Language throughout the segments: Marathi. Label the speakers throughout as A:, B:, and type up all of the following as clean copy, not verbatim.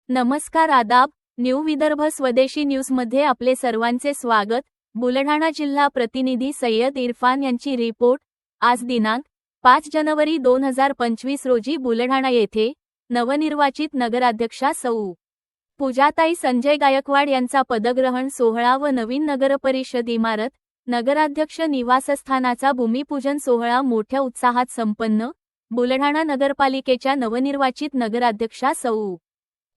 A: नमस्कार आदाब, न्यू विदर्भ स्वदेशी न्यूजमध्ये आपले सर्वांचे स्वागत। बुलढाणा जिल्हा प्रतिनिधी सय्यद इरफान यांची रिपोर्ट। आज दिनांक 5 जानेवारी 2025 रोजी बुलढाणा येथे नवनिर्वाचित नगराध्यक्षा सौ पूजाताई संजय गायकवाड यांचा पदग्रहण सोहळा व नवीन नगरपरिषद इमारत नगराध्यक्ष निवासस्थानाचा भूमिपूजन सोहळा मोठ्या उत्साहात संपन्न। बुलढाणा नगरपालिकेच्या नवनिर्वाचित नगराध्यक्षा सौ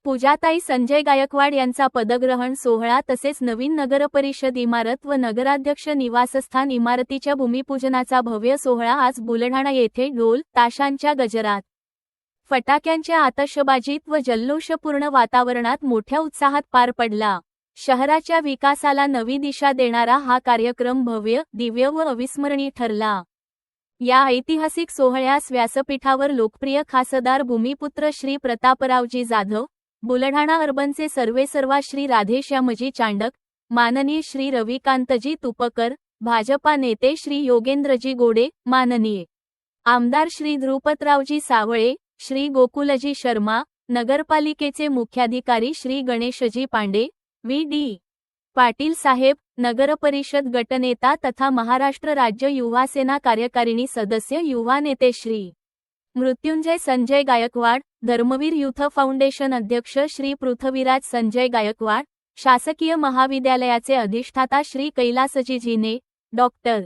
A: पूजाताई संजय गायकवाड यांचा पदग्रहण सोहळा तसेच नवीन नगरपरिषद इमारत व नगराध्यक्ष निवासस्थान इमारतीच्या भूमिपूजनाचा भव्य सोहळा आज बुलढाणा येथे ढोल ताशांच्या गजरात, फटाक्यांच्या आतषबाजीत व जल्लोषपूर्ण वातावरणात मोठ्या उत्साहात पार पडला। शहराच्या विकासाला नवी दिशा देणारा हा कार्यक्रम भव्य, दिव्य व अविस्मरणीय ठरला। या ऐतिहासिक सोहळ्यास व्यासपीठावर लोकप्रिय खासदार भूमिपुत्र श्री प्रतापरावजी जाधव, बुलढाणा अर्बनचे सर्वेसर्वा श्री राधेश्यामजी चांडक, माननीय श्री रविकांतजी तुपकर, भाजपा नेते श्री योगेंद्रजी गोडे, माननीय आमदार श्री ध्रुपतरावजी सावळे, श्री गोकुलजी शर्मा, नगरपालिकेचे मुख्याधिकारी श्री गणेशजी पांडे, व्ही.डी. पाटील साहेब, नगरपरिषद गटनेता तथा महाराष्ट्र राज्य युवा सेना कार्यकारिणी सदस्य युवा नेते श्री मृत्युंजय संजय गायकवाड, धर्मवीर युथ फाउंडेशन अध्यक्ष श्री पृथ्वीराज संजय गायकवाड, शासकीय महाविद्यालयाचे अधिष्ठाता श्री कैलासजी झिने, डॉक्टर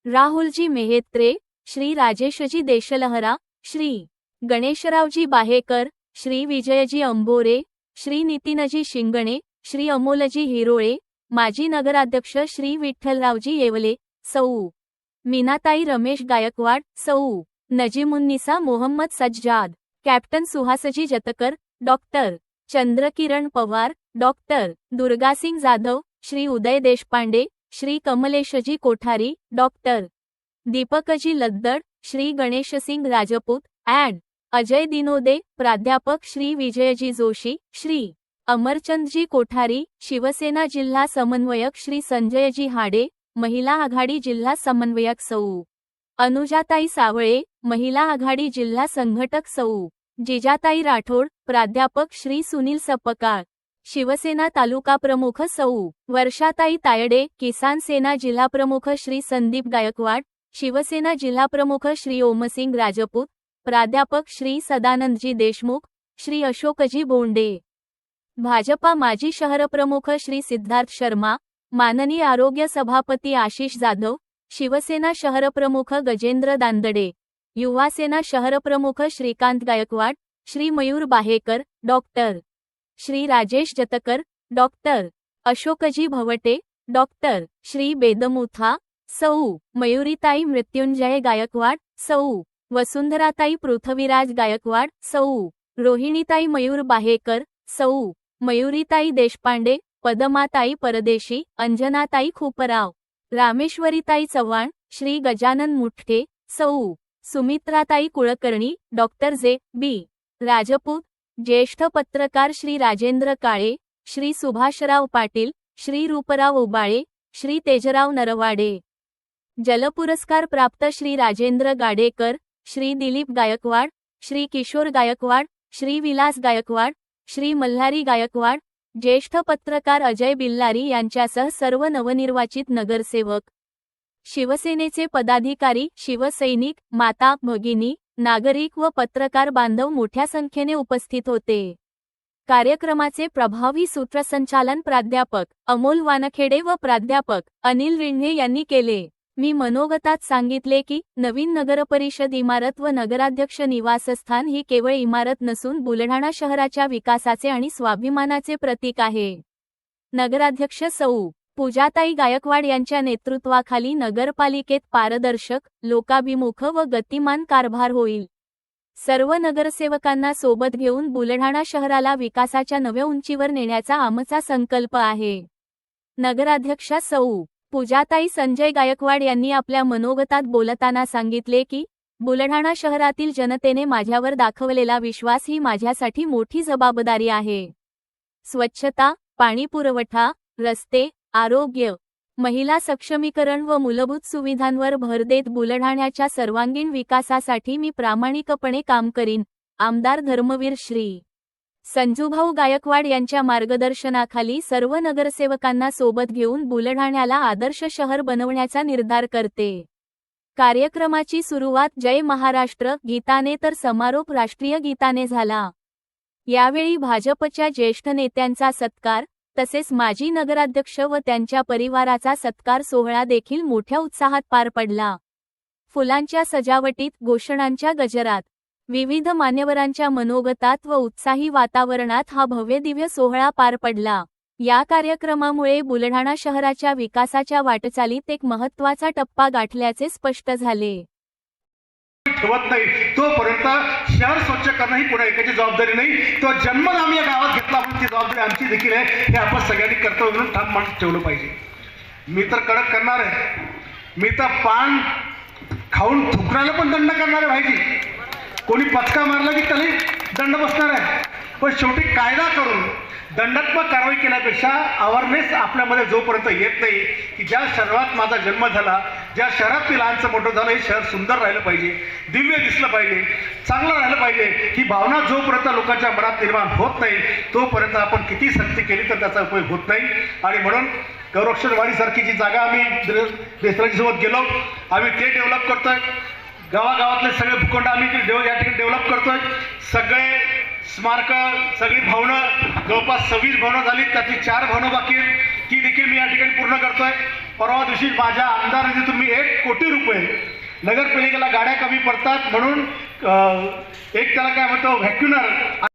A: राहुलजी मेहेत्रे, श्री राजेशजी देशलहरा, श्री गणेशरावजी बाहेकर, श्री विजयजी अंबोरे, श्री नितीनजी शिंगणे, श्री अमोलजी हिरोळे, माजी नगराध्यक्ष श्री विठ्ठलरावजी येवले, सौ मीनाताई रमेश गायकवाड, सौ नजीमुन्निसा मोहम्मद सज्जाद, कॅप्टन सुहासजी जतकर, डॉक्टर चंद्रकिरण Pawar, doctor दुर्गासिंग Jadhav, Shri Uday Deshpande, Shri Kamleshji Kothari, doctor Deepakji Laddad, Shri गणेशसिंग Rajput, add. Ajay दिनोदे, प्राध्यापक श्री विजयजी जोशी, श्री अमरचंदजी कोठारी, शिवसेना जिल्हा समन्वयक श्री संजयजी हाडे, महिला आघाडी जिल्हा समन्वयक सौ अनुजाताई सावळे, महिला आघाडी जिल्हा संघटक सौ जिजाताई राठोड, प्राध्यापक श्री सुनील सपकाळ, शिवसेना तालुका प्रमुख सौ वर्षाताई तायडे, किसान सेना जिल्हा प्रमुख श्री संदीप गायकवाड, शिवसेना जिल्हा प्रमुख श्री ओमसिंग राजपूत, प्राध्यापक श्री सदानंदजी देशमुख, श्री अशोकजी बोंडे, भाजपा माजी शहर प्रमुख श्री सिद्धार्थ शर्मा, माननीय आरोग्य सभापती आशिष जाधव, शिवसेना शहर प्रमुख गजेंद्र दांदडे, युवा सेना शहर प्रमुख श्रीकांत गायकवाड, श्री मयूर बाहेकर, डॉक्टर श्री राजेश जतकर, डॉक्टर अशोकजी भवटे, डॉक्टर श्री बेदमुथा, सौ मयुरीताई मृत्युंजय गायकवाड, सौ वसुंधराताई पृथ्वीराज गायकवाड, सौ रोहिणीताई मयूर बाहेकर, सौ मयुरीताई देशपांडे, पदमाताई परदेशी, अंजनाताई खुपराव, रामेश्वरीताई चव्हाण, श्री गजानन मुठ्ठे, सौ सुमित्राताई कुळकर्णी, डॉक्टर जे.बी. राजपूत, ज्येष्ठ पत्रकार श्री राजेंद्र काळे, श्री सुभाषराव पाटील, श्री रूपराव उबाळे, श्री तेजराव नरवाडे, जलपुरस्कार प्राप्त श्री राजेंद्र गाडेकर, श्री दिलीप गायकवाड, श्री किशोर गायकवाड, श्री विलास गायकवाड, श्री मल्हारी गायकवाड, ज्येष्ठ पत्रकार अजय बिल्लारी यांच्यासह सर्व नवनिर्वाचित नगरसेवक, शिवसेनेचे पदाधिकारी, शिवसैनिक, माता भगिनी, नागरिक व पत्रकार बांधव मोठ्या संख्येने उपस्थित होते। कार्यक्रमाचे प्रभावी सूत्रसंचालन प्राध्यापक अमोल वानखेडे व प्राध्यापक अनिल रिंढे यांनी केले। मी मनोगतात सांगितले की नवीन नगरपरिषद इमारत व नगराध्यक्ष निवासस्थान ही केवळ इमारत नसून बुलढाणा शहराच्या विकासाचे आणि स्वाभिमानाचे प्रतीक आहे। नगराध्यक्ष सौ पूजाताई गायकवाड यांच्या नेतृत्वाखाली नगरपालिकेत पारदर्शक, लोकाभिमुख व गतिमान कारभार होईल। सर्व नगरसेवकांना सोबत घेऊन बुलढाणा शहराला विकासाच्या नव्या उंचीवर नेण्याचा आमचा संकल्प आहे। नगराध्यक्षा सौ पूजाताई संजय गायकवाड यांनी आपल्या मनोगतात बोलताना सांगितले की बुलढाणा शहरातील जनतेने माझ्यावर दाखवलेला विश्वास ही माझ्यासाठी मोठी जबाबदारी आहे। स्वच्छता, पाणी पुरवठा, रस्ते, आरोग्य, महिला सक्षमीकरण व मूलभूत सुविधांवर भर देत बुलढाण्याच्या सर्वांगीण विकासासाठी मी प्रामाणिकपणे काम करीन. आमदार धर्मवीर श्री. संजूभाऊ गायकवाड यांच्या मार्गदर्शनाखाली सर्व नगरसेवकांना सोबत घेऊन बुलढाण्याला आदर्श शहर बनवण्याचा निर्धार करते. कार्यक्रमाची सुरुवात जय महाराष्ट्र गीताने तर समारोप राष्ट्रीय गीताने झाला. यावेळी भाजपच्या ज्येष्ठ नेत्यांचा सत्कार तसेच माजी नगराध्यक्ष व त्यांच्या परिवाराचा सत्कार सोहळा देखील मोठ्या उत्साहात पार पडला. फुलांच्या सजावटीत, घोषणांच्या गजरात, विविध मान्यवरांच्या मनोगतात व उत्साही वातावरणात हा भव्यदिव्य सोहळा पार पडला. या कार्यक्रमामुळे बुलढाणा शहराच्या विकासाच्या वाटचालीत एक महत्त्वाचा टप्पा गाठल्याचे स्पष्ट झाले.
B: ठेवत नाही तोपर्यंत शहर स्वच्छ करणं ही कोणा एकाची जबाबदारी नाही. तो जन्म आम्ही या गावात घेतला म्हणून ती जबाबदारी आमची देखील आहे. हे आपण सगळ्यांनी कर्तव्य म्हणून ठाम मानून ठेवलं पाहिजे. मी तर कडक करणार आहे. मी तर पान खाऊन थुकण्याला पण दंड करणार आहे भाईजी. कोणी पचका मारला की त्याला दंड बसणार आहे. पण शेवटी कायदा करून दंडात्मक कारवाई केल्यापेक्षा अवेअरनेस आपल्यामध्ये जोपर्यंत येत नाही की ज्या शहरात माझा जन्म झाला, ज्या शहरात मी लहानचं मोठं झालं, हे शहर सुंदर राहिलं पाहिजे, दिव्य दिसलं पाहिजे, चांगलं राहिलं पाहिजे, ही भावना जोपर्यंत लोकांच्या मनात निर्माण होत नाही तोपर्यंत आपण किती सक्ती केली तर त्याचा उपयोग होत नाही. आणि म्हणून गौरक्षणवाडीसारखी जी जागा आम्ही देशराजीसोबत गेलो, आम्ही ते डेव्हलप करतोय. गावागावातले सगळे भूखंड आम्ही या ठिकाणी डेव्हलप करतोय. सगळे स्मारक, सगळी भवनं, जवळपास 26 भवनं झाली, त्यातली 4 भवनं बाकी आहेत, ती देखील मी या ठिकाणी पूर्ण करतोय. परवा दिवशी माझ्या आमदार निधीतून मी 1 कोटी रुपये, नगरपालिकेला गाड्या कमी पडतात म्हणून एक त्याला काय म्हणतो व्हॅक्युनर